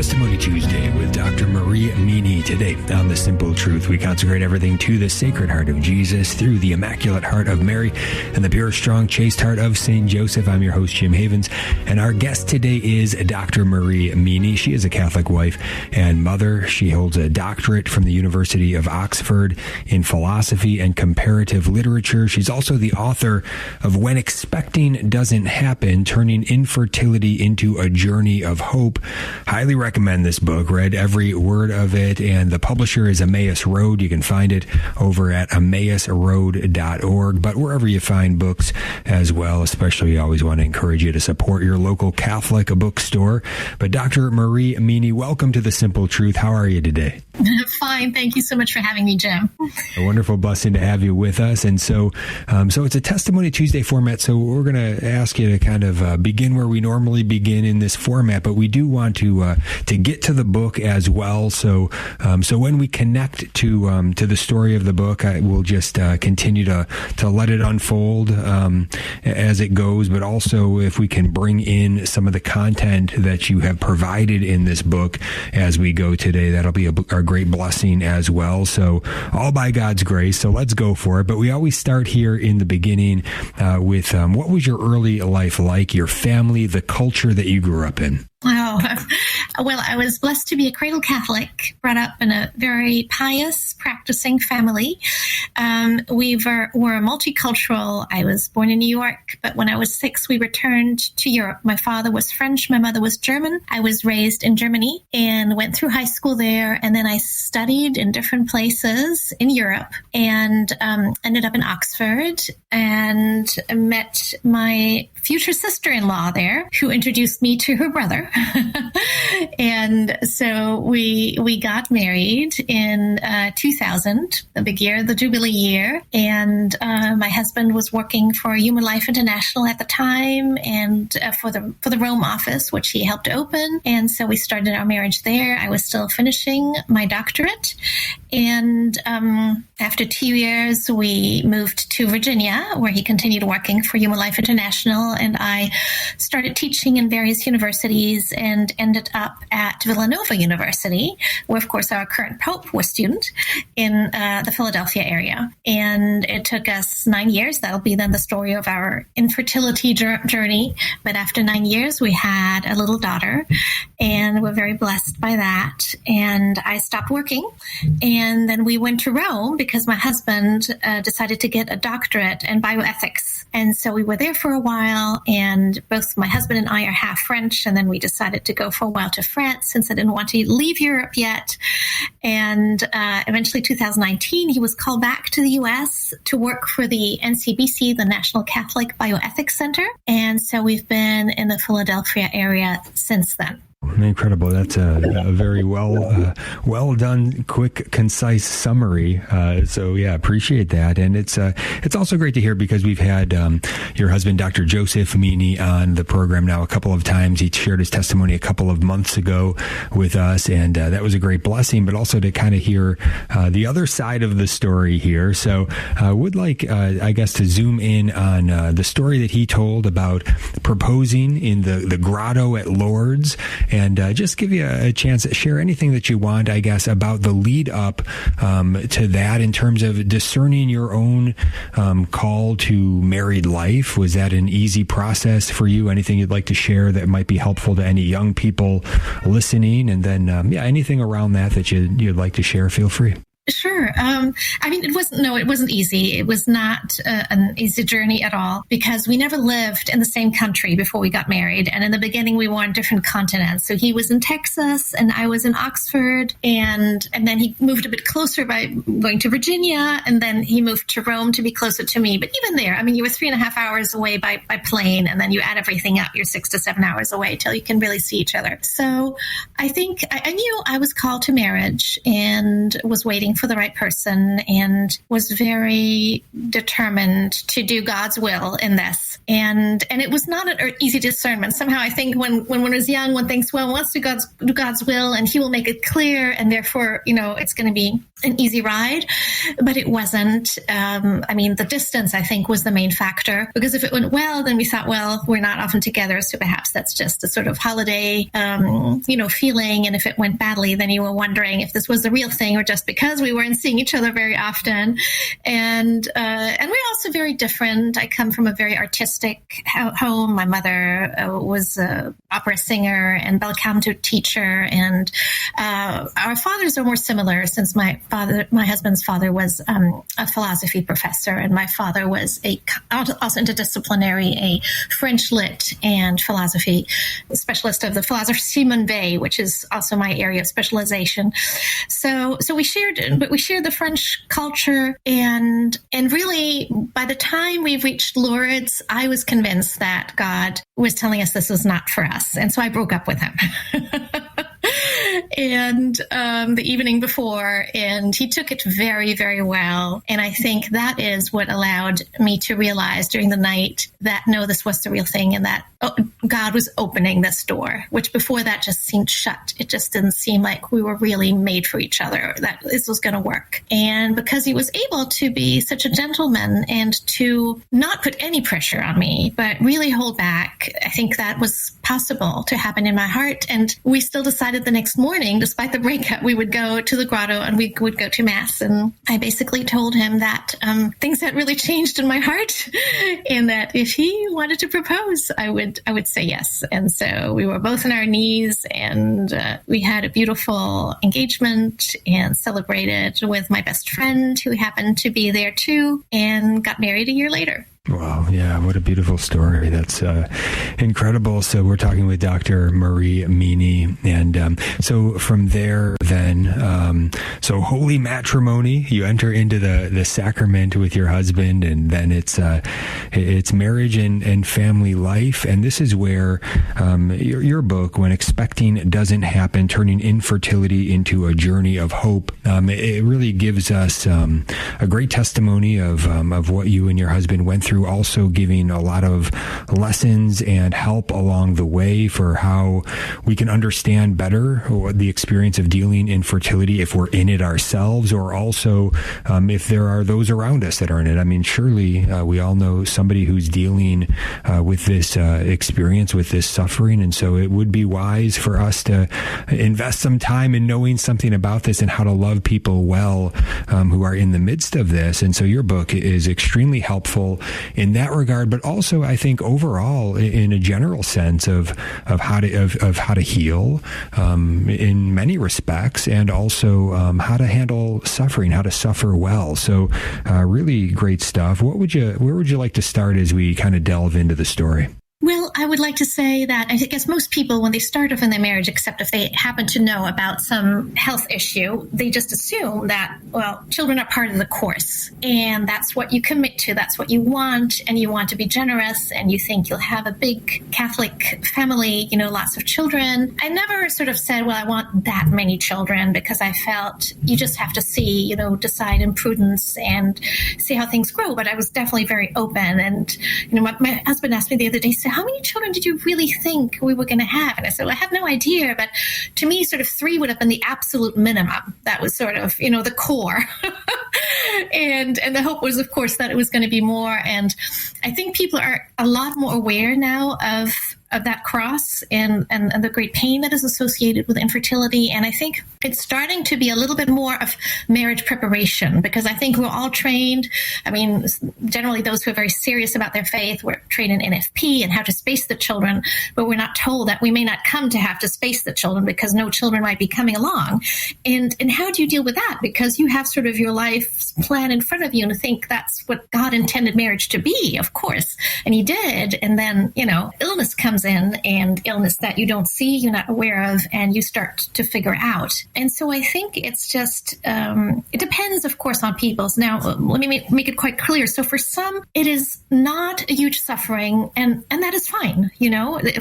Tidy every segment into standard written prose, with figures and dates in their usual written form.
Testimony Tuesday with Dr. Marie Meaney. Today on The Simple Truth, we consecrate everything to the Sacred Heart of Jesus through the Immaculate Heart of Mary and the pure, strong, chaste heart of St. Joseph. I'm your host, Jim Havens, and our guest today is Dr. Marie Meaney. She is a Catholic wife and mother. She holds a doctorate from the University of Oxford in philosophy and comparative literature. She's also the author of When Expecting Doesn't Happen, Turning Infertility into a Journey of Hope. Highly recommend this book. Read every word of it, and the publisher is Emmaus Road. You can find it over at emmausroad.org, but wherever you find books as well. Especially, I always want to encourage you to support your local Catholic bookstore. But Dr. Marie Meaney, welcome to The Simple Truth. How are you today? Fine. Thank you so much for having me, Jim. A wonderful blessing to have you with us. And so it's a Testimony Tuesday format. So we're going to ask you to kind of begin where we normally begin in this format, but we do want to get to the book as well. So when we connect to the story of the book, we'll just continue to let it unfold as it goes. But also, if we can bring in some of the content that you have provided in this book as we go today, that'll be a great blessing as well. So all by God's grace. So let's go for it. But we always start here in the beginning with what was your early life like, your family, the culture that you grew up in? Oh, well, I was blessed to be a cradle Catholic, brought up in a very pious, practicing family. We were multicultural. I was born in New York, but when I was 6, we returned to Europe. My father was French. My mother was German. I was raised in Germany and went through high school there. And then I studied in different places in Europe and ended up in Oxford and met my future sister-in-law there, who introduced me to her brother. And so we got married in 2000, the big year, the Jubilee year. And my husband was working for Human Life International at the time and for the Rome office, which he helped open. And so we started our marriage there. I was still finishing my doctorate. And after 2 years, we moved to Virginia, where he continued working for Human Life International. And I started teaching in various universities and ended up at Villanova University, where, of course, our current Pope was a student in the Philadelphia area. And it took us 9 years. That'll be then the story of our infertility journey. But after 9 years, we had a little daughter, and we're very blessed by that. And I stopped working. And then we went to Rome because my husband decided to get a doctorate in bioethics. And so we were there for a while, and both my husband and I are half French. And then we decided to go for a while to France since I didn't want to leave Europe yet. And eventually 2019, he was called back to the U.S. to work for the NCBC, the National Catholic Bioethics Center. And so we've been in the Philadelphia area since then. Incredible. That's a very well done, quick, concise summary. So yeah, appreciate that. And it's also great to hear because we've had your husband, Dr. Joseph Meaney, on the program now a couple of times. He shared his testimony a couple of months ago with us, and that was a great blessing, but also to kind of hear the other side of the story here. So would like, I guess, to zoom in on the story that he told about proposing in the grotto at Lourdes. And just give you a chance to share anything that you want, I guess, about the lead up to that in terms of discerning your own call to married life. Was that an easy process for you? Anything you'd like to share that might be helpful to any young people listening? And then, anything around that you'd like to share, feel free. Sure. It wasn't easy. It was not an easy journey at all because we never lived in the same country before we got married. And in the beginning, we were on different continents. So he was in Texas and I was in Oxford. And then he moved a bit closer by going to Virginia. And then he moved to Rome to be closer to me. But even there, you were 3.5 hours away by plane. And then you add everything up, you're 6 to 7 hours away till you can really see each other. So I think I knew I was called to marriage and was waiting waiting for the right person and was very determined to do God's will in this. And it was not an easy discernment. Somehow I think when one was young, one thinks, well, wants to do God's will and he will make it clear. And therefore, it's going to be an easy ride. But it wasn't. The distance, I think, was the main factor, because if it went well, then we thought, well, we're not often together, so perhaps that's just a sort of holiday, feeling. And if it went badly, then you were wondering if this was the real thing or just because we weren't seeing each other very often. And we're also very different. I come from a very artistic home. My mother was an opera singer and bel canto teacher, and our fathers are more similar, since my husband's father was a philosophy professor, and my father was also interdisciplinary, a French lit and philosophy specialist of the Philosophie Monvey, which is also my area of specialization. So we shared the French culture, and really by the time we reached Lourdes, I was convinced that God was telling us this was not for us, and so I broke up with him. And the evening before, and he took it very, very well. And I think that is what allowed me to realize during the night that, no, this was the real thing, and that God was opening this door, which before that just seemed shut. It just didn't seem like we were really made for each other, that this was going to work. And because he was able to be such a gentleman and to not put any pressure on me, but really hold back, I think that was possible to happen in my heart. And we still decided the next morning, despite the breakup, we would go to the grotto and we would go to Mass. And I basically told him that things had really changed in my heart, and that if he wanted to propose, I would say yes. And so we were both on our knees, and we had a beautiful engagement and celebrated with my best friend, who happened to be there too, and got married a year later. Wow. Yeah. What a beautiful story. That's incredible. So we're talking with Dr. Marie Meaney. And so from there, then, so holy matrimony, you enter into the sacrament with your husband, and then it's marriage and family life. And this is where your book, When Expecting Doesn't Happen, Turning Infertility into a Journey of Hope, it really gives us a great testimony of what you and your husband went through, also giving a lot of lessons and help along the way for how we can understand better the experience of dealing in fertility if we're in it ourselves, or also if there are those around us that are in it. I mean, surely we all know somebody who's dealing with this experience, with this suffering, and so it would be wise for us to invest some time in knowing something about this and how to love people well who are in the midst of this. And so your book is extremely helpful in that regard, but also I think overall in a general sense of how to heal in many respects, and also how to handle suffering, how to suffer well. So really great stuff. Where would you like to start as we kind of delve into the story? Well, I would like to say that I guess most people, when they start off in their marriage, except if they happen to know about some health issue, they just assume that, well, children are part of the course, and that's what you commit to, that's what you want, and you want to be generous, and you think you'll have a big Catholic family, lots of children. I never sort of said, well, I want that many children, because I felt you just have to see, decide in prudence and see how things grow. But I was definitely very open, and, my husband asked me the other day, so how many children did you really think we were going to have? And I said, well, I have no idea. But to me, sort of 3 would have been the absolute minimum. That was sort of, the core. and the hope was, of course, that it was going to be more. And I think people are a lot more aware now of that cross and the great pain that is associated with infertility. And I think it's starting to be a little bit more of marriage preparation, because I think we're all trained. I mean, generally those who are very serious about their faith, we're trained in NFP and how to space the children, but we're not told that we may not come to have to space the children because no children might be coming along. And how do you deal with that? Because you have sort of your life's plan in front of you and think that's what God intended marriage to be, of course. And he did. And then, illness comes comes in, and illness that you don't see, you're not aware of, and you start to figure out. And so I think it's just, it depends, of course, on people's. Now, let me make it quite clear. So for some, it is not a huge suffering, and that is fine.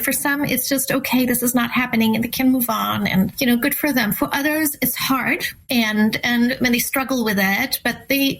For some, it's just, okay, this is not happening, and they can move on, and, good for them. For others, it's hard, and when they struggle with it, but they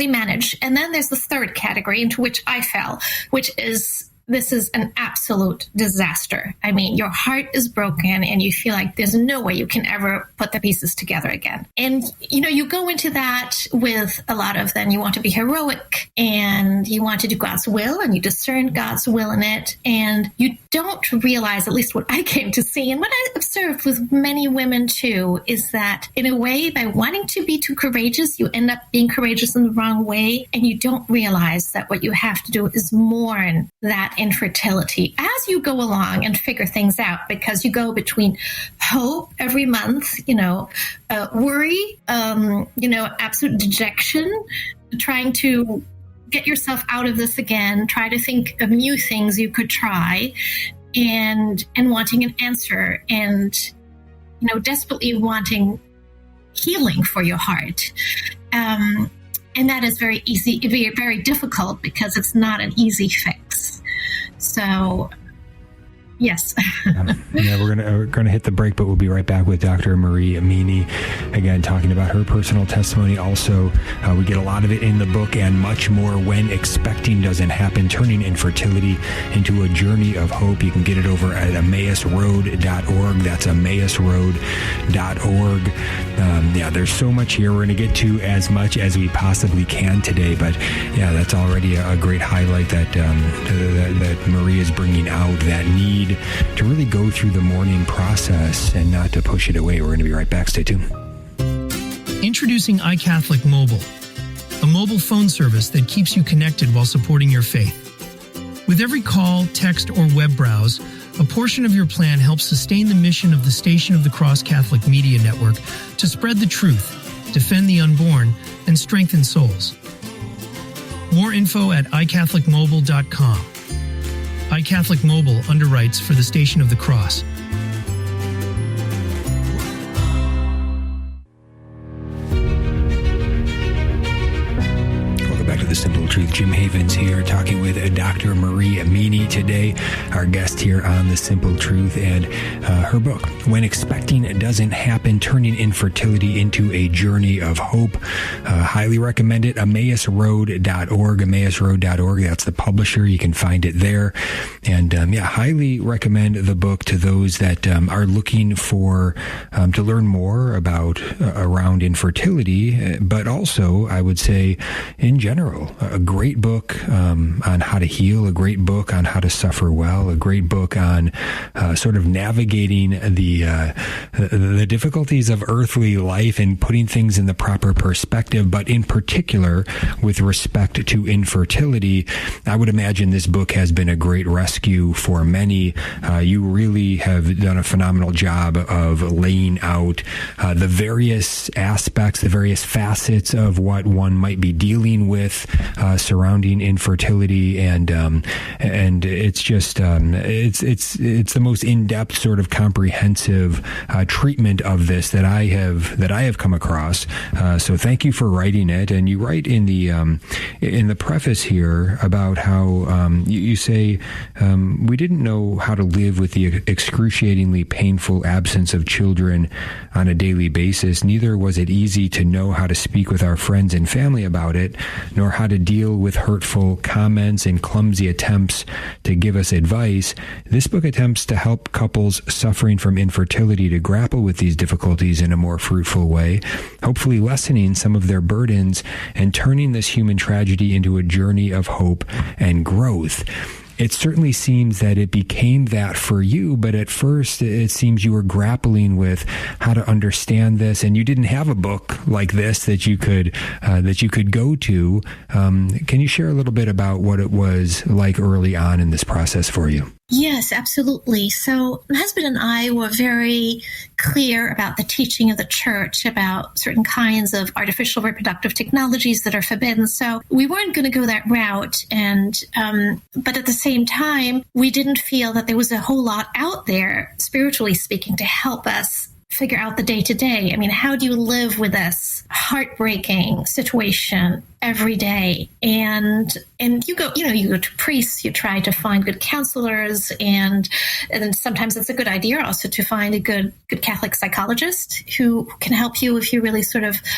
manage. And then there's the third category into which I fell, which is, this is an absolute disaster. I mean, your heart is broken and you feel like there's no way you can ever put the pieces together again. And, you go into that with a lot of, then you want to be heroic and you want to do God's will, and you discern God's will in it. And you don't realize, at least what I came to see and what I observed with many women too, is that in a way, by wanting to be too courageous, you end up being courageous in the wrong way. And you don't realize that what you have to do is mourn that infertility as you go along and figure things out, because you go between hope every month, worry, absolute dejection, trying to get yourself out of this again, try to think of new things you could try, and wanting an answer, and desperately wanting healing for your heart. And that is very easy, very, very difficult, because it's not an easy fix. So, yes. We're gonna hit the break, but we'll be right back with Dr. Marie Meaney, again talking about her personal testimony. Also, we get a lot of it in the book and much more. When Expecting Doesn't Happen: Turning Infertility into a Journey of Hope. You can get it over at emmausroad.org. That's emmausroad.org. There's so much here. We're going to get to as much as we possibly can today, but that's already a great highlight that Marie is bringing out, that need to really go through the mourning process and not to push it away. We're going to be right back. Stay tuned. Introducing iCatholic Mobile, a mobile phone service that keeps you connected while supporting your faith. With every call, text, or web browse, a portion of your plan helps sustain the mission of the Station of the Cross Catholic Media Network to spread the truth, defend the unborn, and strengthen souls. More info at iCatholicMobile.com. iCatholic Mobile underwrites for the Station of the Cross. The Simple Truth. Jim Havens here, talking with Dr. Marie Meaney today, our guest here on The Simple Truth, and her book, When Expecting Doesn't Happen: Turning Infertility into a Journey of Hope. Highly recommend it. emmausroad.org. emmausroad.org. That's the publisher. You can find it there. And highly recommend the book to those that are looking for to learn more about around infertility, but also, I would say, in general, a great book on how to heal, a great book on how to suffer well, a great book on sort of navigating the difficulties of earthly life and putting things in the proper perspective, but in particular with respect to infertility. I would imagine this book has been a great rescue for many. You really have done a phenomenal job of laying out the various aspects, the various facets of what one might be dealing with surrounding infertility, and it's just it's the most in-depth, sort of comprehensive treatment of this that I have come across. So thank you for writing it. And you write in the preface here about how you say we didn't know how to live with the excruciatingly painful absence of children on a daily basis. Neither was it easy to know how to speak with our friends and family about it, nor how to deal with hurtful comments and clumsy attempts to give us advice. This book attempts to help couples suffering from infertility to grapple with these difficulties in a more fruitful way, hopefully lessening some of their burdens and turning this human tragedy into a journey of hope and growth. It certainly seems that it became that for you, but at first it seems you were grappling with how to understand this, and you didn't have a book like this that you could go to. Can you share a little bit about what it was like early on in this process for you? Yes, absolutely. So my husband and I were very clear about the teaching of the church about certain kinds of artificial reproductive technologies that are forbidden. So we weren't going to go that route. And but at the same same time, we didn't feel that there was a whole lot out there, spiritually speaking, to help us figure out the day-to-day. I mean, how do you live with this heartbreaking situation every day? And you go to priests, you try to find good counselors, and then sometimes it's a good idea also to find a good Catholic psychologist who can help you if you really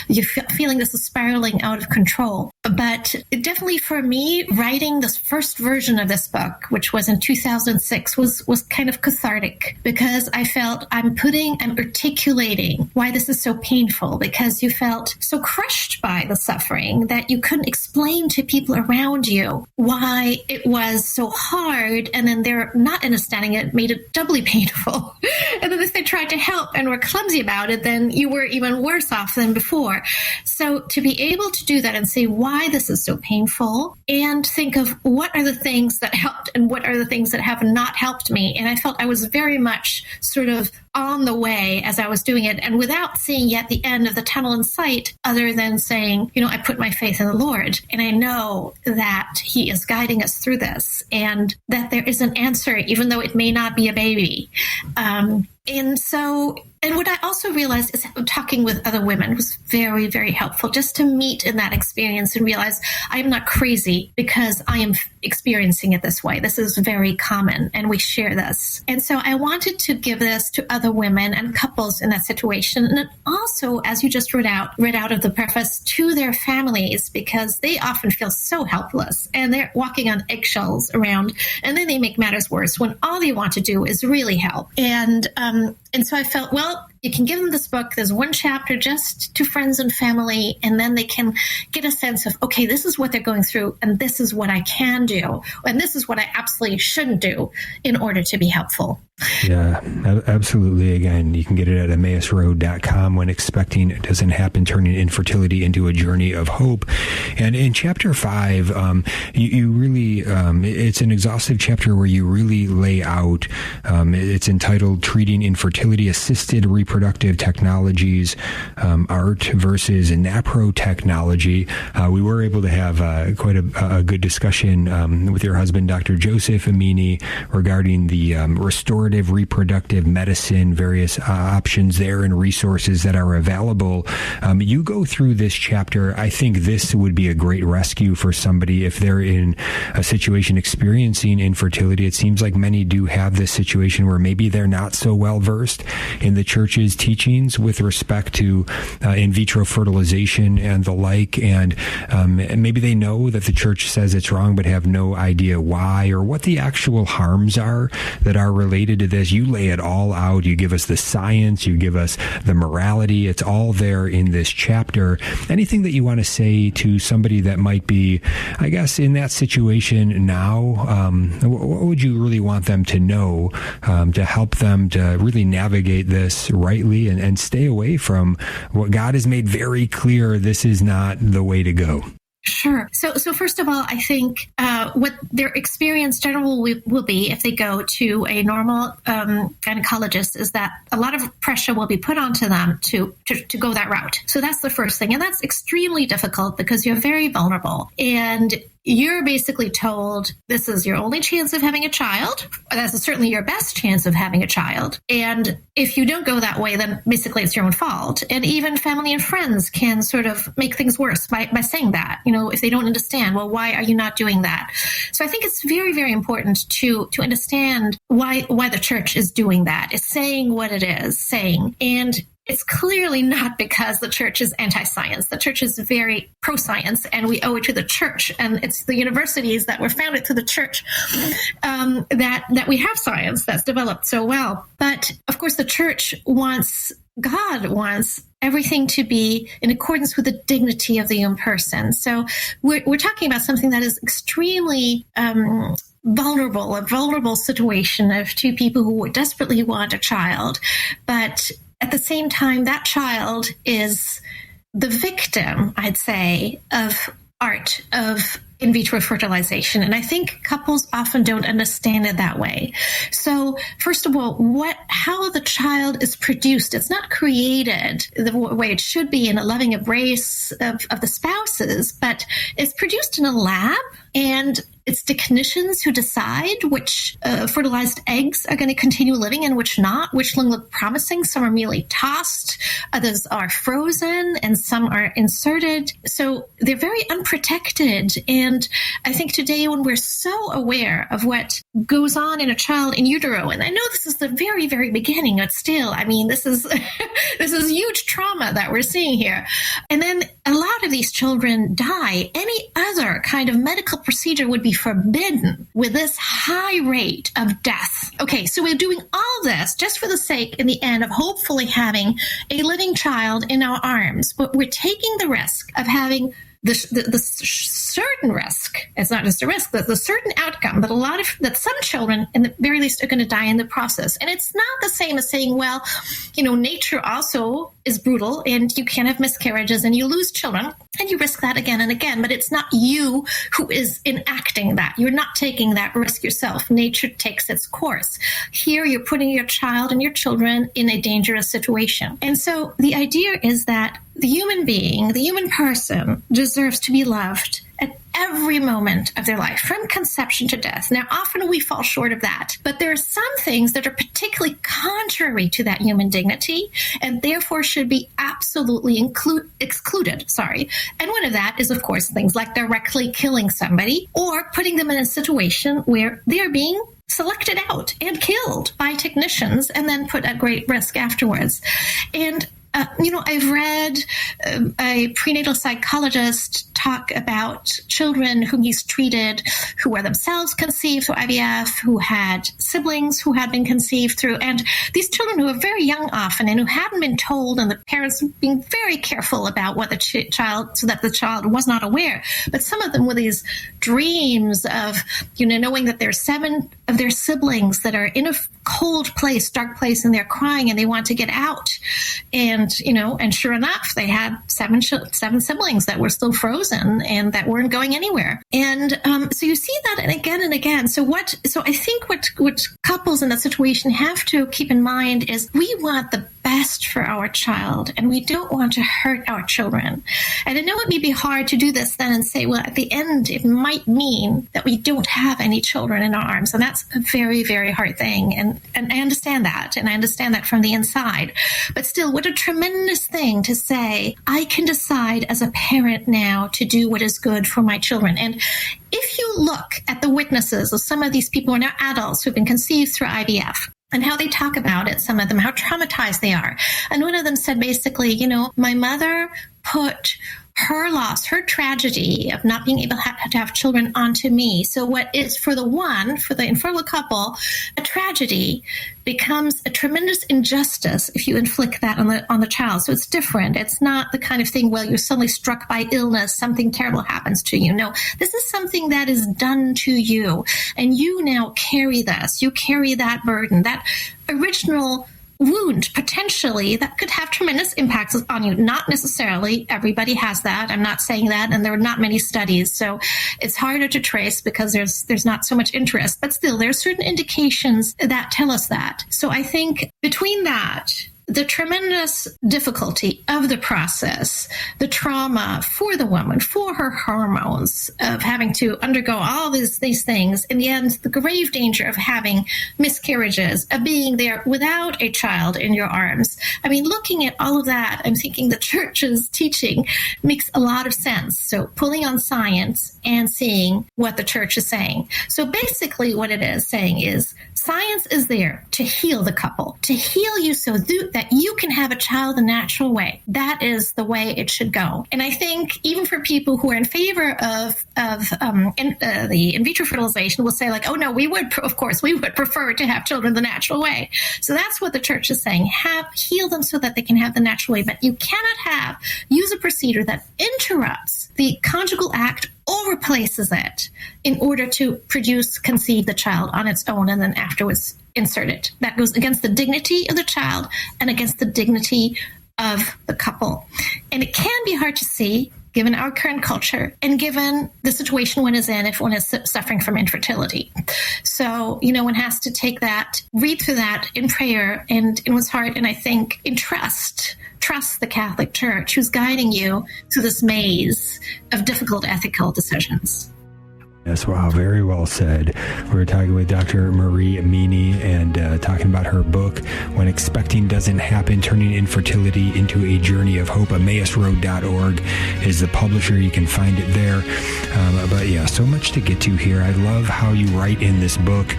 you're feeling this is spiraling out of control. But definitely for me, writing this first version of this book, which was in 2006, was kind of cathartic, because I felt I'm articulating why this is so painful, because you felt so crushed by the suffering that you couldn't explain to people around you why it was so hard, and then they're not understanding it made it doubly painful. And then if they tried to help and were clumsy about it, then you were even worse off than before. So to be able to do that and say why this is so painful, and think of what are the things that helped and what are the things that have not helped me. And I felt I was very much sort of on the way as I was doing it, and without seeing yet the end of the tunnel in sight, other than saying, I put my faith in the Lord, and I know that He is guiding us through this, and that there is an answer, even though it may not be a baby. And what I also realized is talking with other women was very, very helpful, just to meet in that experience and realize I am not crazy because I am experiencing it this way. This is very common, and we share this. And so I wanted to give this to other women and couples in that situation. And also, as you just read out of the preface, to their families, because they often feel so helpless and they're walking on eggshells around, and then they make matters worse when all they want to do is really help. And so I felt, well, you can give them this book. There's one chapter just to friends and family, and then they can get a sense of, okay, this is what they're going through, and this is what I can do, and this is what I absolutely shouldn't do in order to be helpful. Yeah, absolutely. Again, you can get it at emmausroad.com. When expecting it doesn't happen, turning infertility into a journey of hope. And in chapter 5, you really, it's an exhaustive chapter where you really lay out, it's entitled Treating Infertility, Assisted Reproductive Technologies, Art versus NaProTechnology. We were able to have quite a good discussion with your husband, Dr. Joseph Meaney, regarding the restorative reproductive medicine, various options there and resources that are available. You go through this chapter. I think this would be a great rescue for somebody if they're in a situation experiencing infertility. It seems like many do have this situation where maybe they're not so well versed in the church's teachings with respect to in vitro fertilization and the like, and maybe they know that the church says it's wrong but have no idea why or what the actual harms are that are related to this. You lay it all out. You give us the science, you give us the morality. It's all there in this chapter. Anything that you want to say to somebody that might be, I guess, in that situation now? What would you really want them to know to help them to really navigate this rightly and stay away from what God has made very clear? This is not the way to go. Sure. So first of all, I think what their experience generally will be if they go to a normal gynecologist is that a lot of pressure will be put onto them to go that route. So that's the first thing. And that's extremely difficult because you're very vulnerable. And you're basically told this is your only chance of having a child. That's certainly your best chance of having a child. And if you don't go that way, then basically it's your own fault. And even family and friends can sort of make things worse by saying that, if they don't understand, well, why are you not doing that? So I think it's very, very important to understand why the church is doing that. It's saying what it is saying. And it's clearly not because the church is anti-science. The church is very pro-science, and we owe it to the church. And it's the universities that were founded through the church that we have science that's developed so well. But of course, the church God wants everything to be in accordance with the dignity of the young person. So we're talking about something that is extremely a vulnerable situation of two people who desperately want a child, but at the same time, that child is the victim, I'd say, of art, of in vitro fertilization. And I think couples often don't understand it that way. So first of all, how the child is produced, it's not created the way it should be in a loving embrace of the spouses, but it's produced in a lab And it's the clinicians who decide which fertilized eggs are going to continue living and which not, which look promising. Some are merely tossed, others are frozen, and some are inserted. So they're very unprotected. And I think today, when we're so aware of what goes on in a child in utero, and I know this is the very, very beginning, but still, I mean, this is this is huge trauma that we're seeing here. And then a lot of these children die. Any other kind of medical procedure would be forbidden with this high rate of death. Okay, so we're doing all this just for the sake, in the end, of hopefully having a living child in our arms, but we're taking the risk of having the certain risk. It's not just a risk, but the certain outcome that some children, in the very least, are going to die in the process. And it's not the same as saying, well, nature also is brutal, and you can have miscarriages and you lose children, and you risk that again and again. But it's not you who is enacting that. You're not taking that risk yourself. Nature takes its course. Here, you're putting your child and your children in a dangerous situation. And so the idea is that the human being, the human person, deserves to be loved at every moment of their life, from conception to death. Now, often we fall short of that, but there are some things that are particularly contrary to that human dignity, and therefore should be absolutely excluded. And one of that is, of course, things like directly killing somebody or putting them in a situation where they're being selected out and killed by technicians and then put at great risk afterwards. And I've read a prenatal psychologist talk about children whom he's treated who were themselves conceived through IVF, who had siblings who had been conceived through, and these children who were very young often and who hadn't been told, and the parents being very careful about what the child, so that the child was not aware. But some of them with these dreams of, knowing that there's 7 of their siblings that are in a cold place, dark place, and they're crying and they want to get out. And sure enough, they had 7 siblings that were still frozen and that weren't going anywhere. And so you see that and again. So I think what couples in that situation have to keep in mind is we want the best for our child, and we don't want to hurt our children. And I know it may be hard to do this then and say, well, at the end, it might mean that we don't have any children in our arms. And that's a very, very hard thing. And I understand that. And I understand that from the inside. But still, what a tremendous thing to say, I can decide as a parent now to do what is good for my children. And if you look at the witnesses of some of these people who are now adults who've been conceived through IVF, and how they talk about it, some of them, how traumatized they are. And one of them said basically, my mother put her loss, her tragedy of not being able to have children onto me. So what is for the infertile couple, a tragedy becomes a tremendous injustice if you inflict that on the child. So it's different. It's not the kind of thing, well, you're suddenly struck by illness, something terrible happens to you. No, this is something that is done to you. And you now carry this. You carry that burden, that original wound, potentially, that could have tremendous impacts on you. Not necessarily everybody has that. I'm not saying that, and there are not many studies, so it's harder to trace because there's not so much interest. But still, there are certain indications that tell us that. So I think between that, the tremendous difficulty of the process, the trauma for the woman, for her hormones, of having to undergo all these things, in the end, the grave danger of having miscarriages, of being there without a child in your arms. I mean, looking at all of that, I'm thinking the church's teaching makes a lot of sense. So pulling on science and seeing what the church is saying. So basically what it is saying is science is there to heal the couple, to heal you so that you can have a child the natural way. That is the way it should go. And I think even for people who are in favor of the in vitro fertilization will say like, oh no, we would prefer to have children the natural way. So that's what the church is saying. Heal them so that they can have the natural way. But you cannot use a procedure that interrupts the conjugal act or replaces it in order to conceive the child on its own and then afterwards insert it. That goes against the dignity of the child and against the dignity of the couple. And it can be hard to see given our current culture and given the situation one is in if one is suffering from infertility. So, one has to take that, read through that in prayer and in one's heart, and I think in trust the Catholic Church who's guiding you through this maze of difficult ethical decisions. Yes, wow, very well said. We're talking with Dr. Marie Meaney and talking about her book, When Expecting Doesn't Happen, Turning Infertility into a Journey of Hope. Emmausroad.org is the publisher. You can find it there. But yeah, so much to get to here. I love how you write in this book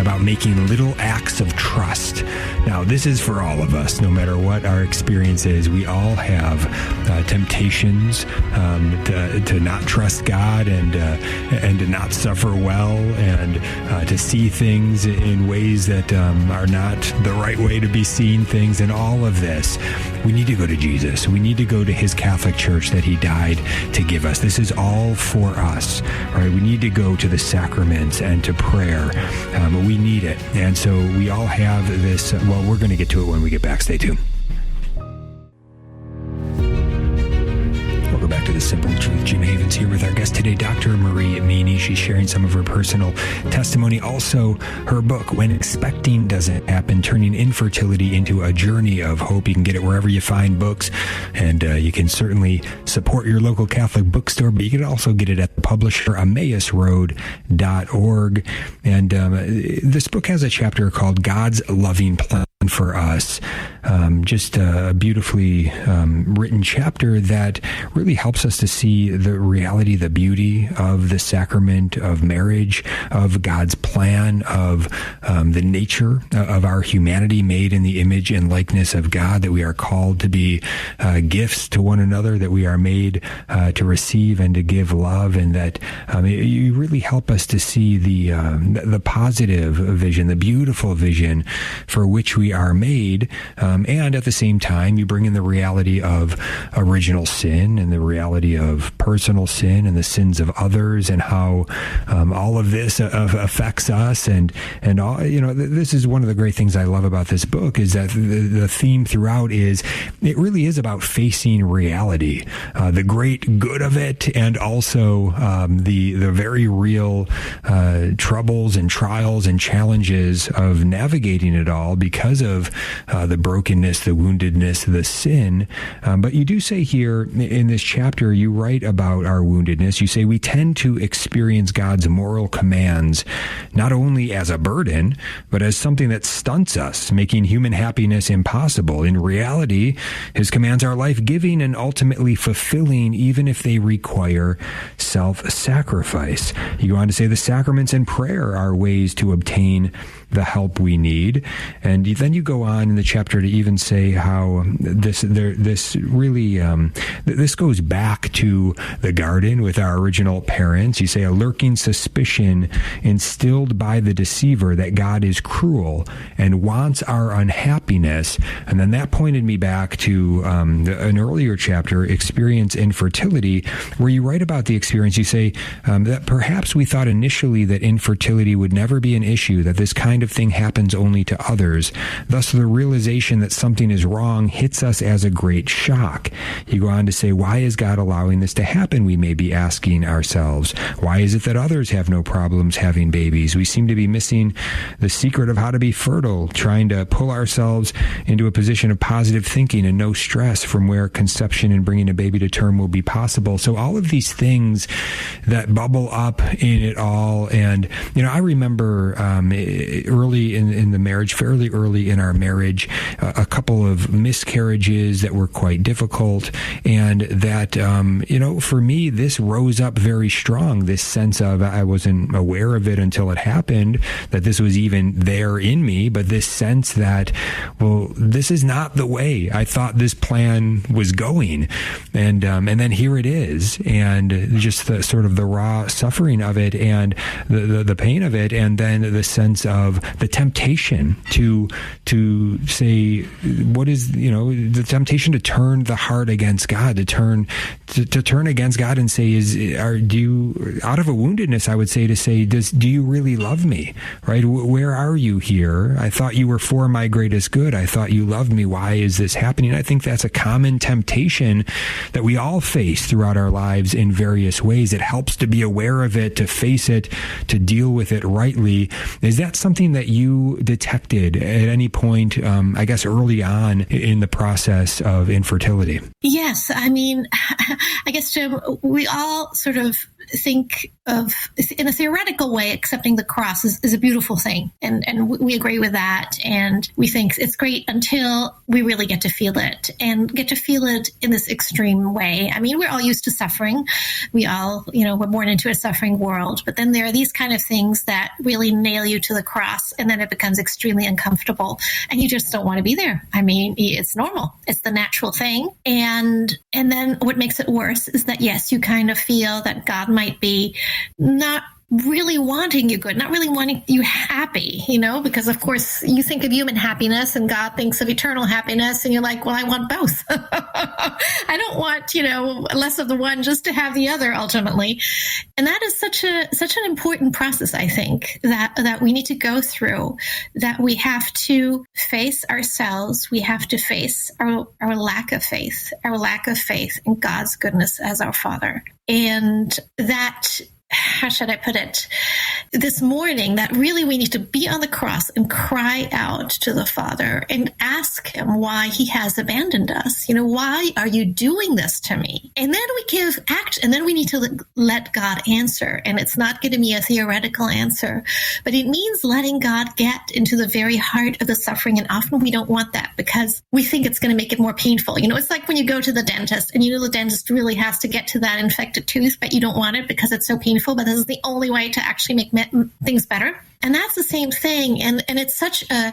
about making little acts of trust. Now, this is for all of us, no matter what our experience is. We all have temptations to not trust God and to not suffer well and to see things in ways that are not the right way to be seeing things. And all of this, we need to go to Jesus. We need to go to his Catholic Church that he died to give us. This is all for us, right? We need to go to the sacraments and to prayer. We need it. And so we all have this. Well, we're going to get to it when we get back. Stay tuned. Welcome back to The Simple Truth. Jim Havens here with our guest today, Dr. Marie Meaney. She's sharing some of her personal testimony. Also, her book, When Expecting Doesn't Happen, Turning Infertility into a Journey of Hope. You can get it wherever you find books, and you can certainly support your local Catholic bookstore, but you can also get it at the publisher, amidst.org. And this book has a chapter called God's Loving Plan for Us. Just a beautifully written chapter that really helps us to see the reality, the beauty of the sacrament of marriage, of God's plan, of the nature of our humanity made in the image and likeness of God, that we are called to be gifts to one another, that we are made to receive and to give love, and that you really help us to see the positive vision, the beautiful vision for which we are made, and at the same time you bring in the reality of original sin and the reality of personal sin and the sins of others, and how all of this affects us, and all, this is one of the great things I love about this book, is that the theme throughout is it really is about facing reality, the great good of it, and also the very real troubles and trials and challenges of navigating it all because of the brokenness, the woundedness, the sin. But you do say here in this chapter, you write about our woundedness. You say we tend to experience God's moral commands not only as a burden, but as something that stunts us, making human happiness impossible. In reality, his commands are life-giving and ultimately fulfilling, even if they require self-sacrifice. You go on to say the sacraments and prayer are ways to obtain the help we need. And then you go on in the chapter to even say how this goes back to the garden with our original parents. You say a lurking suspicion instilled by the deceiver that God is cruel and wants our unhappiness. And then that pointed me back to an earlier chapter, Experience Infertility, where you write about the experience. You say that perhaps we thought initially that infertility would never be an issue, that this kind of thing happens only to others. Thus, the realization that something is wrong hits us as a great shock. You go on to say, why is God allowing this to happen? We may be asking ourselves. Why is it that others have no problems having babies? We seem to be missing the secret of how to be fertile, trying to pull ourselves into a position of positive thinking and no stress from where conception and bringing a baby to term will be possible. So all of these things that bubble up in it all. And, I remember early in the marriage, fairly early in our marriage, a couple of miscarriages that were quite difficult. And that, for me, this rose up very strong, this sense of, I wasn't aware of it until it happened, that this was even there in me, but this sense that, well, this is not the way I thought this plan was going. And then here it is. And just the sort of the raw suffering of it and the pain of it. And then the sense of the temptation to say, what is, the temptation to turn the heart against God, to turn against God and say, do you, out of a woundedness, I would say, do you really love me? Right? Where are you here? I thought you were for my greatest good. I thought you loved me. Why is this happening? I think that's a common temptation that we all face throughout our lives in various ways. It helps to be aware of it, to face it, to deal with it rightly. Is that something that you detected at any point, I guess, early on in the process of infertility? Yes. I mean, I guess, Jim, we all sort of think of, in a theoretical way, accepting the cross is a beautiful thing. And we agree with that. And we think it's great until we really get to feel it, and get to feel it in this extreme way. I mean, we're all used to suffering. We all, we're born into a suffering world. But then there are these kind of things that really nail you to the cross, and then it becomes extremely uncomfortable, and you just don't want to be there. I mean, it's normal. It's the natural thing. And then what makes it worse is that, yes, you kind of feel that God might be not really wanting you good, not really wanting you happy, because of course you think of human happiness and God thinks of eternal happiness, and you're like, well, I want both. I don't want, less of the one just to have the other ultimately. And that is such an important process, I think, that we need to go through, that we have to face ourselves. We have to face our lack of faith in God's goodness as our Father. And that, how should I put it, this morning, that really we need to be on the cross and cry out to the Father and ask him why he has abandoned us. Why are you doing this to me? And then we give action, and then we need to let God answer. And it's not going to be a theoretical answer, but it means letting God get into the very heart of the suffering. And often we don't want that because we think it's going to make it more painful. It's like when you go to the dentist and the dentist really has to get to that infected tooth, but you don't want it because it's so painful, but this is the only way to actually make things better. And that's the same thing. And it's such an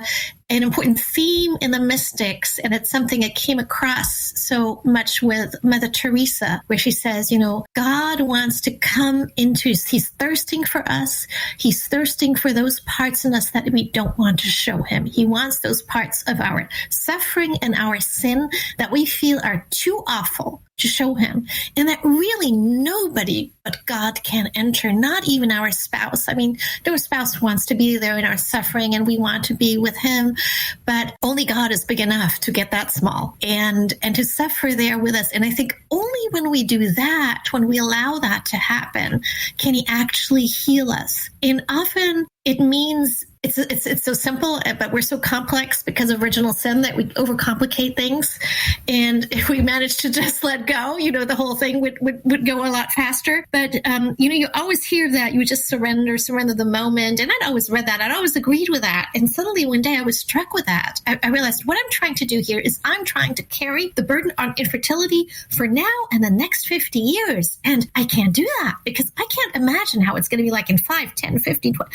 important theme in the mystics. And it's something I came across so much with Mother Teresa, where she says, God wants to come into, he's thirsting for us. He's thirsting for those parts in us that we don't want to show him. He wants those parts of our suffering and our sin that we feel are too awful to show him, and that really nobody but God can enter, not even our spouse. I mean, our spouse wants to be there in our suffering, and we want to be with him, but only God is big enough to get that small and to suffer there with us. And I think only when we do that, when we allow that to happen, can he actually heal us. And often it means it's so simple, but we're so complex because of original sin that we overcomplicate things. And if we manage to just let go, the whole thing would go a lot faster. But, you always hear that you just surrender the moment. And I'd always read that. I'd always agreed with that. And suddenly one day I was struck with that. I realized what I'm trying to do here is I'm trying to carry the burden on infertility for now and the next 50 years. And I can't do that because I can't imagine how it's going to be like in 5, 10, 15, 20,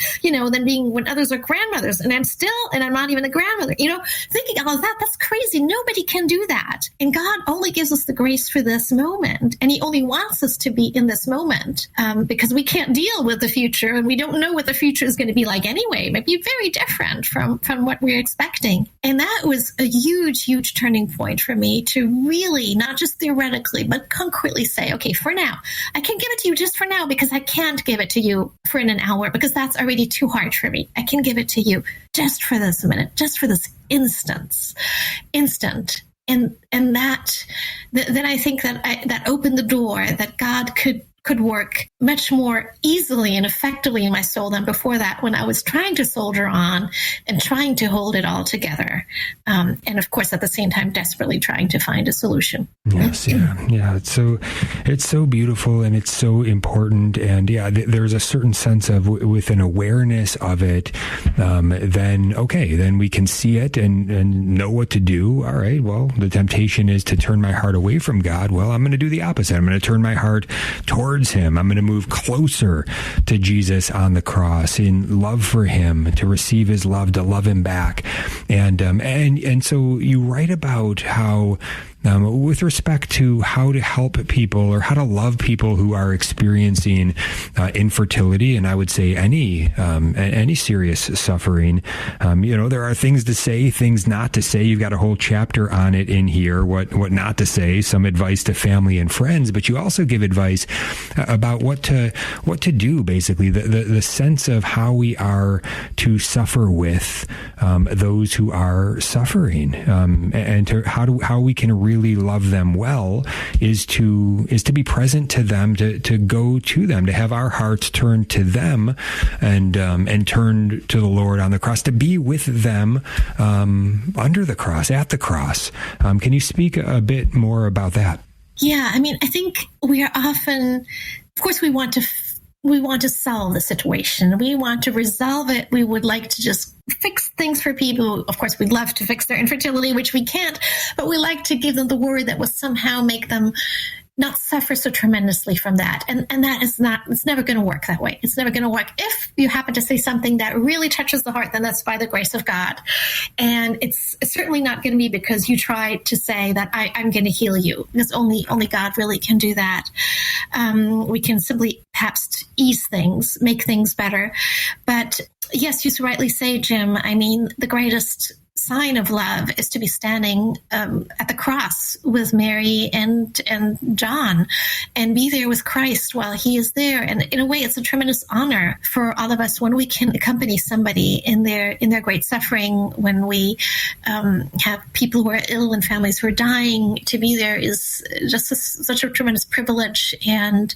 then being when others are grandmothers and I'm not even a grandmother, thinking all of that, that's crazy. Nobody can do that. And God only gives us the grace for this moment. And he only wants us to be in this moment because we can't deal with the future, and we don't know what the future is going to be like anyway. It might be very different from what we're expecting. And that was a huge, huge turning point for me to really, not just theoretically, but concretely say, okay, for now, I can give it to you just for now because I can't give it to you for in an hour because that's already too hard for me. I can give it to you just for this minute, just for this instant. And that, then I think that opened the door that God could work much more easily and effectively in my soul than before that, when I was trying to soldier on and trying to hold it all together. And of course, at the same time, desperately trying to find a solution. Yes. Yeah. It's so beautiful and it's so important. And there's a certain sense of with an awareness of it, then we can see it and know what to do. All right. Well, the temptation is to turn my heart away from God. Well, I'm going to do the opposite. I'm going to turn my heart towards him. I'm going to move closer to Jesus on the cross in love for him, to receive his love, to love him back. And so you write about how, with respect to how to help people or how to love people who are experiencing infertility, and I would say any serious suffering, there are things to say, things not to say. You've got a whole chapter on it in here, what not to say, some advice to family and friends, but you also give advice about what to do, basically, the sense of how we are to suffer with those who are suffering, and to how we can really love them well is to be present to them, to go to them, to have our hearts turned to them and turned to the Lord on the cross, to be with them under the cross, at the cross. Can you speak a bit more about that? Yeah, I mean, I think we are often of course, we want to solve the situation. We want to resolve it. We would like to just fix things for people. Of course, we'd love to fix their infertility, which we can't, but we like to give them the word that will somehow make them not suffer so tremendously from that. And that is not, it's never going to work that way. It's never going to work. If you happen to say something that really touches the heart, then that's by the grace of God. And it's certainly not going to be because you try to say that I'm going to heal you, because only God really can do that. We can simply perhaps ease things, make things better. But yes, you rightly say, Jim, I mean, the greatest sign of love is to be standing at the cross with Mary and John and be there with Christ while he is there. And in a way, it's a tremendous honor for all of us when we can accompany somebody in their great suffering, when we have people who are ill and families who are dying. To be there is just such a tremendous privilege and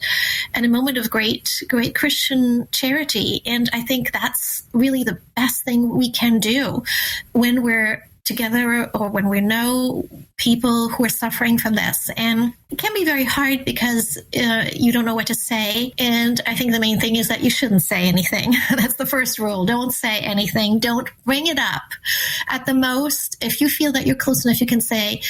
a moment of great Christian charity. And I think that's really the best thing we can do when we're together or when we know people who are suffering from this. And it can be very hard because you don't know what to say. And I think the main thing is that you shouldn't say anything. That's the first rule. Don't say anything. Don't bring it up. At the most, if you feel that you're close enough, you can say,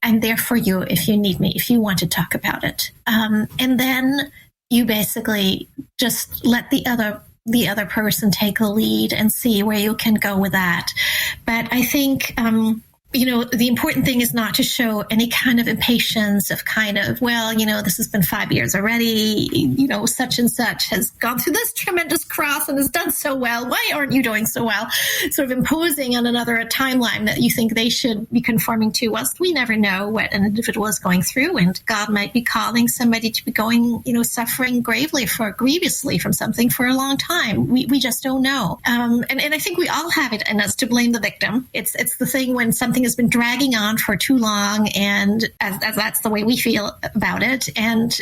I'm there for you if you need me, if you want to talk about it. And then you basically just let the other person take the lead and see where you can go with that. But I think, the important thing is not to show any kind of impatience of this has been 5 years already, such and such has gone through this tremendous cross and has done so well. Why aren't you doing so well? Sort of imposing on another a timeline that you think they should be conforming to. Whilst we never know what an individual is going through, and God might be calling somebody to be going, suffering grievously from something for a long time. We just don't know. And I think we all have it in us to blame the victim. It's the thing when something has been dragging on for too long, and as that's the way we feel about it. And,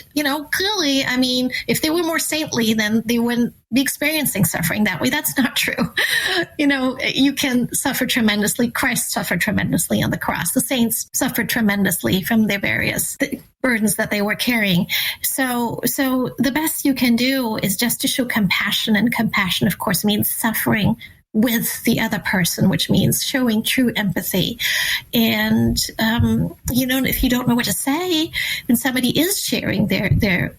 clearly, I mean, if they were more saintly, then they wouldn't be experiencing suffering that way. That's not true. You can suffer tremendously. Christ suffered tremendously on the cross. The saints suffered tremendously from their various burdens that they were carrying. So the best you can do is just to show compassion, and compassion, of course, means suffering with the other person, which means showing true empathy. And, if you don't know what to say when somebody is sharing their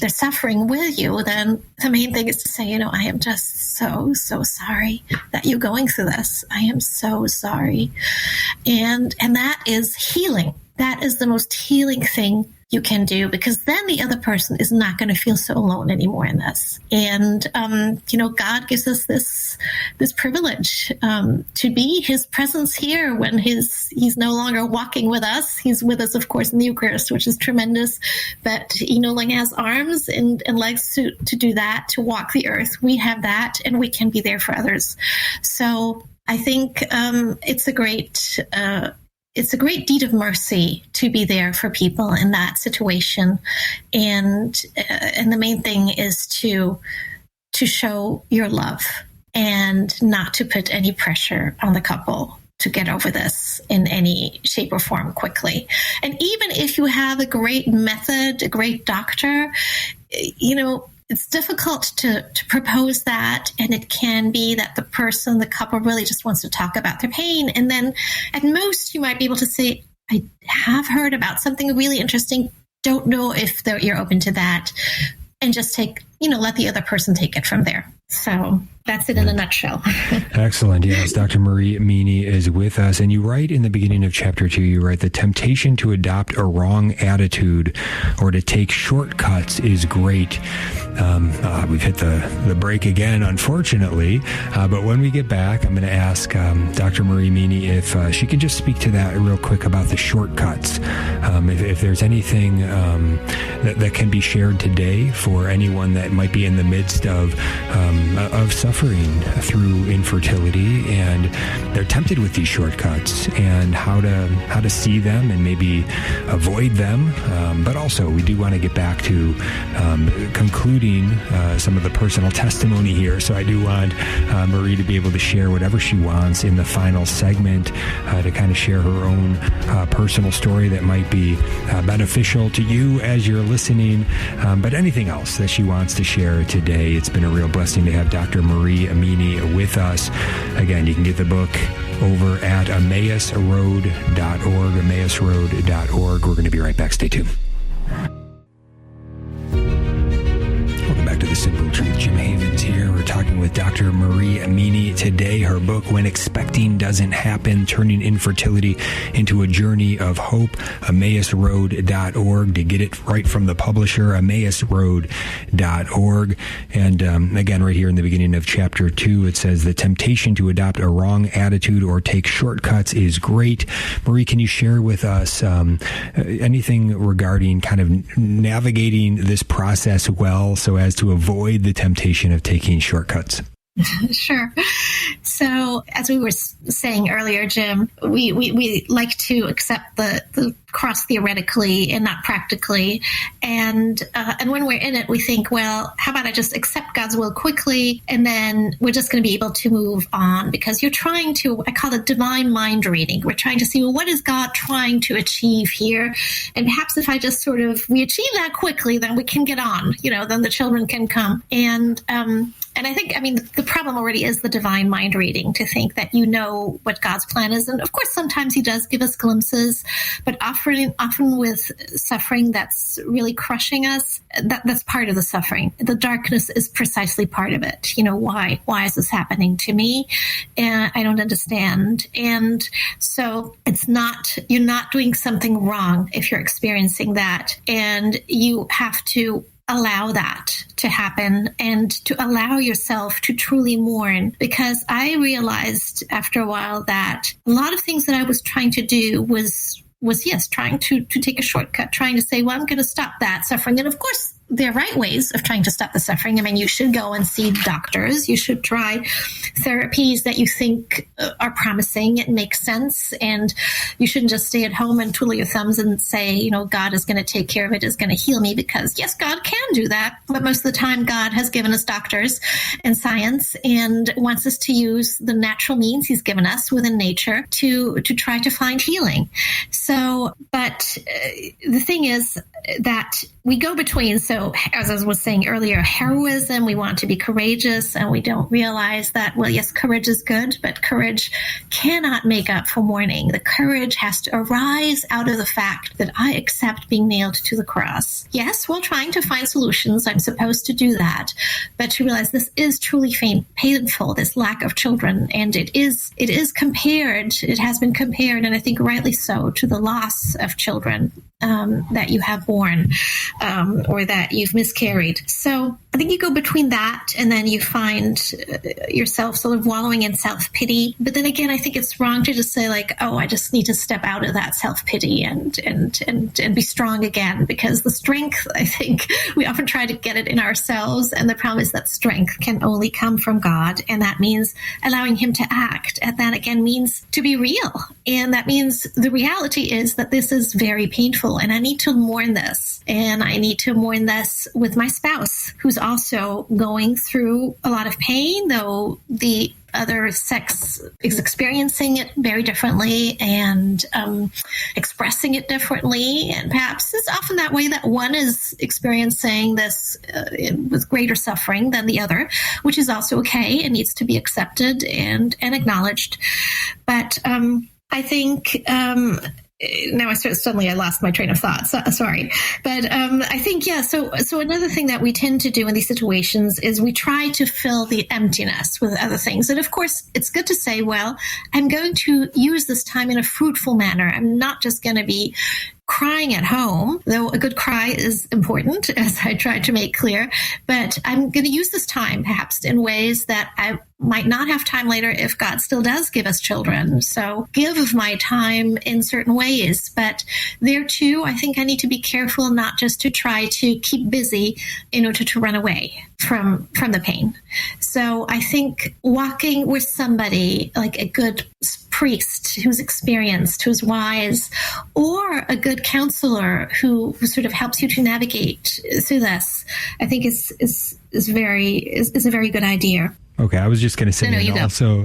suffering with you, then the main thing is to say, I am just so sorry that you're going through this. I am so sorry. And that is healing. That is the most healing thing you can do, because then the other person is not going to feel so alone anymore in this. And, God gives us this privilege to be his presence here when he's no longer walking with us. He's with us, of course, in the Eucharist, which is tremendous. But he no longer has arms and legs to do that, to walk the earth. We have that, and we can be there for others. So I think it's a great deed of mercy to be there for people in that situation. And the main thing is to show your love and not to put any pressure on the couple to get over this in any shape or form quickly. And even if you have a great method, a great doctor, it's difficult to propose that, and it can be that the couple really just wants to talk about their pain. And then at most you might be able to say, I have heard about something really interesting. Don't know if you're open to that. And just let the other person take it from there. So that's it in a nutshell. Excellent. Yes, Dr. Marie Meaney is with us. And you write in the beginning of chapter 2, the temptation to adopt a wrong attitude or to take shortcuts is great. We've hit the break again, unfortunately. But when we get back, I'm going to ask Dr. Marie Meaney if she can just speak to that real quick about the shortcuts. If there's anything that can be shared today for anyone that might be in the midst of suffering through infertility, and they're tempted with these shortcuts, and how to see them and maybe avoid them. But also, we do want to get back to concluding some of the personal testimony here. So I do want Marie to be able to share whatever she wants in the final segment to kind of share her own personal story that might be beneficial to you as you're listening, but anything else that she wants to share today. It's been a real blessing to have Dr. Marie Meaney with us. Again, you can get the book over at emmausroad.org, emmausroad.org. We're going to be right back. Stay tuned. Welcome back to The Simple Truth. Jim Havens here. We're talking with Dr. Marie Meaney today. Her book, When Expecting Doesn't Happen, Turning Infertility into a Journey of Hope, emmausroad.org. To get it right from the publisher, emmausroad.org. And again, right here in the beginning of chapter 2, it says, the temptation to adopt a wrong attitude or take shortcuts is great. Marie, can you share with us anything regarding kind of navigating this process well so as to avoid the temptation of taking shortcuts? Sure. So, as we were saying earlier, Jim, we like to accept the cross theoretically and not practically. And when we're in it, we think, well, how about I just accept God's will quickly, and then we're just going to be able to move on, because you're trying to, I call it divine mind reading. We're trying to see, well, what is God trying to achieve here? And perhaps if I just we achieve that quickly, then we can get on, then the children can come. And I think, the problem already is the divine mind reading, to think that you know what God's plan is. And of course, sometimes he does give us glimpses, but often with suffering that's really crushing us, that's part of the suffering. The darkness is precisely part of it. Why is this happening to me? And I don't understand. And so you're not doing something wrong if you're experiencing that. And you have to allow that to happen and to allow yourself to truly mourn, because I realized after a while that a lot of things that I was trying to do was trying to take a shortcut, trying to say, well, I'm going to stop that suffering. And of course, there are right ways of trying to stop the suffering. You should go and see doctors. You should try therapies that you think are promising and make sense. And you shouldn't just stay at home and twiddle your thumbs and say, God is going to take care of it, is going to heal me, because yes, God can do that. But most of the time, God has given us doctors and science and wants us to use the natural means he's given us within nature to try to find healing. So, but the thing is that we go between, so as I was saying earlier, heroism, we want to be courageous, and we don't realize that, well, yes, courage is good, but courage cannot make up for mourning. The courage has to arise out of the fact that I accept being nailed to the cross. Yes, while trying to find solutions, I'm supposed to do that, but to realize this is truly painful, this lack of children, and it has been compared, and I think rightly so, to the loss of children that you have born or that you've miscarried. So I think you go between that, and then you find yourself sort of wallowing in self-pity. But then again, I think it's wrong to just say I just need to step out of that self-pity and be strong again, because the strength, I think we often try to get it in ourselves. And the problem is that strength can only come from God. And that means allowing him to act. And that again means to be real. And that means the reality is that this is very painful, and I need to mourn this. And I need to mourn this with my spouse, who's also going through a lot of pain, though the other sex is experiencing it very differently and expressing it differently. And perhaps it's often that way, that one is experiencing this with greater suffering than the other, which is also okay and needs to be accepted and acknowledged. But I think now I lost my train of thought. Sorry. But I think, so another thing that we tend to do in these situations is we try to fill the emptiness with other things. And of course, it's good to say, well, I'm going to use this time in a fruitful manner. I'm not just going to be crying at home, though a good cry is important, as I tried to make clear, but I'm going to use this time perhaps in ways that I might not have time later if God still does give us children. So give of my time in certain ways, but there too, I think I need to be careful not just to try to keep busy in order to run away from the pain. So I think walking with somebody like a good priest who's experienced, who's wise, or a good counselor who sort of helps you to navigate through this, I think is a very good idea. Okay, I was just going to say,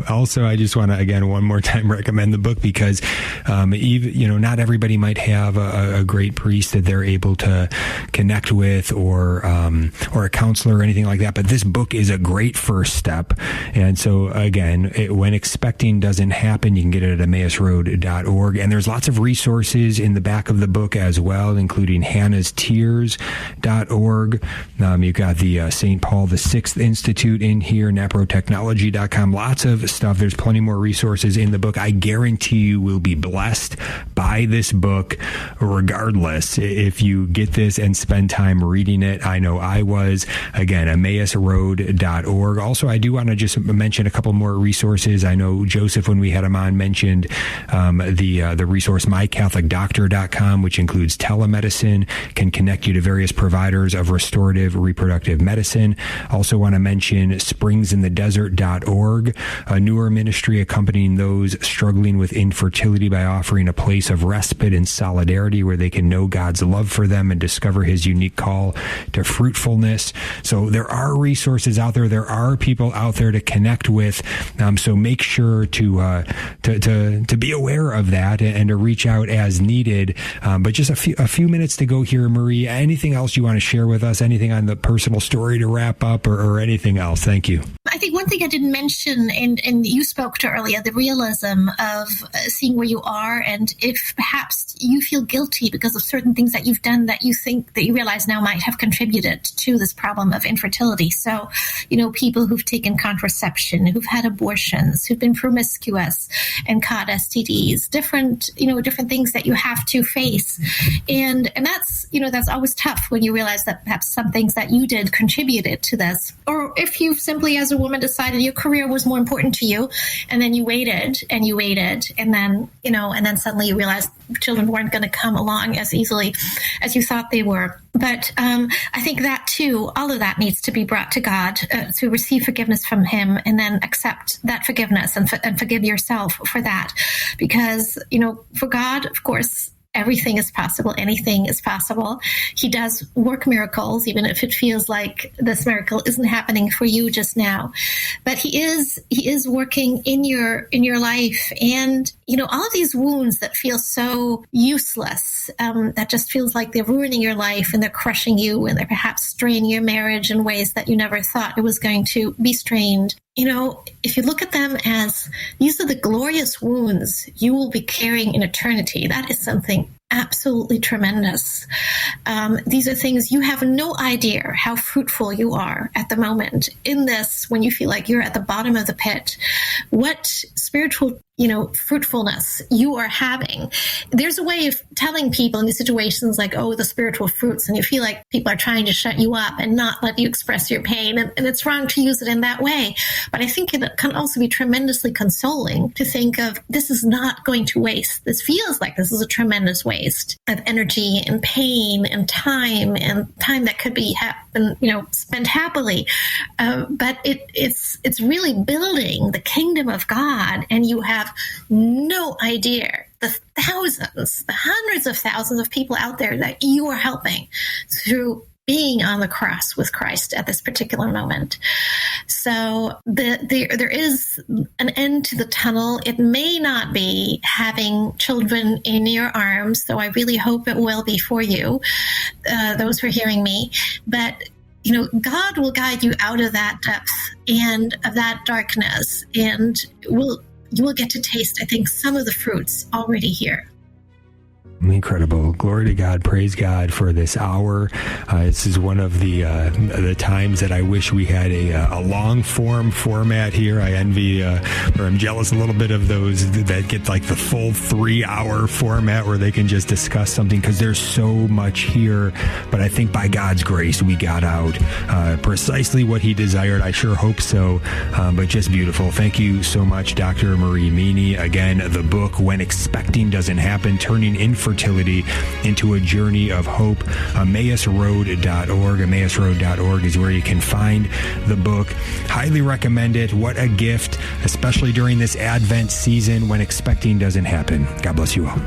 also, I just want to again one more time recommend the book because, even not everybody might have a great priest that they're able to connect with or a counselor or anything like that. But this book is a great first step. And so again, when expecting doesn't happen, you can get it at emmausroad.org. And there's lots of resources in the back of the book as well, including hannahstears.org. You've got the St. Paul VI Institute in here, NaProTechnology.com, lots of stuff. There's plenty more resources in the book. I guarantee you will be blessed by this book regardless if you get this and spend time reading it. I know I was. Again, emmausroad.org. Also, I do want to just mention a couple more resources. I know Joseph, when we had him on, mentioned the resource mycatholicdoctor.com, which includes telemedicine, can connect you to various providers of restorative reproductive medicine. Also want to mention springsinthedesert.org, a newer ministry accompanying those struggling with infertility by offering a place of respite and solidarity where they can know God's love for them and discover his unique call to fruitfulness. So there are resources out there. There are people out there to connect with. So make sure to be aware of that and to reach out as needed. But just a few minutes to go here, Marie. Anything else you want to share with us? Anything on the personal story to wrap up or anything else? Thank you. I think one thing I didn't mention, and you spoke to earlier, the realism of seeing where you are, and if perhaps you feel guilty because of certain things that you've done that you think that you realize now might have contributed to this problem of infertility. So, people who've taken contraception, who've had abortions, who've been promiscuous and caught STDs, different things that you have to face. And that's always tough when you realize that perhaps some things that you did contributed to this. Or if you simply, as a woman, decided your career was more important to you, and then you waited, and then, and then suddenly you realized children weren't going to come along as easily as you thought they were. But I think that too, all of that needs to be brought to God to receive forgiveness from him, and then accept that forgiveness and forgive yourself for that. Because, for God, of course, everything is possible. Anything is possible. He does work miracles, even if it feels like this miracle isn't happening for you just now. But he is working in your life. And, all of these wounds that feel so useless, that just feels like they're ruining your life and they're crushing you and they're perhaps straining your marriage in ways that you never thought it was going to be strained. If you look at them as these are the glorious wounds you will be carrying in eternity, that is something absolutely tremendous. These are things you have no idea how fruitful you are at the moment in this, when you feel like you're at the bottom of the pit, what spiritual fruitfulness you are having. There's a way of telling people in these situations like, oh, the spiritual fruits, and you feel like people are trying to shut you up and not let you express your pain. And it's wrong to use it in that way. But I think it can also be tremendously consoling to think of this is not going to waste. This feels like this is a tremendous waste of energy and pain and time that could be spent happily. But it's really building the kingdom of God, and you have no idea the thousands, the hundreds of thousands of people out there that you are helping through being on the cross with Christ at this particular moment. So there is an end to the tunnel. It may not be having children in your arms, though I really hope it will be for you, those who are hearing me. But God will guide you out of that depth and of that darkness, and you will get to taste, I think, some of the fruits already here. Incredible. Glory to God. Praise God for this hour. This is one of the times that I wish we had a long form format here. I envy, or I'm jealous a little bit of those that get like the full 3-hour format where they can just discuss something, because there's so much here. But I think by God's grace, we got out precisely what he desired. I sure hope so. But just beautiful. Thank you so much, Dr. Marie Meaney. Again, the book, When Expecting Doesn't Happen, Turning Infertility into a Journey of Hope. emmausroad.org. emmausroad.org is where you can find the book. Highly recommend it. What a gift, especially during this Advent season when expecting doesn't happen. God bless you all.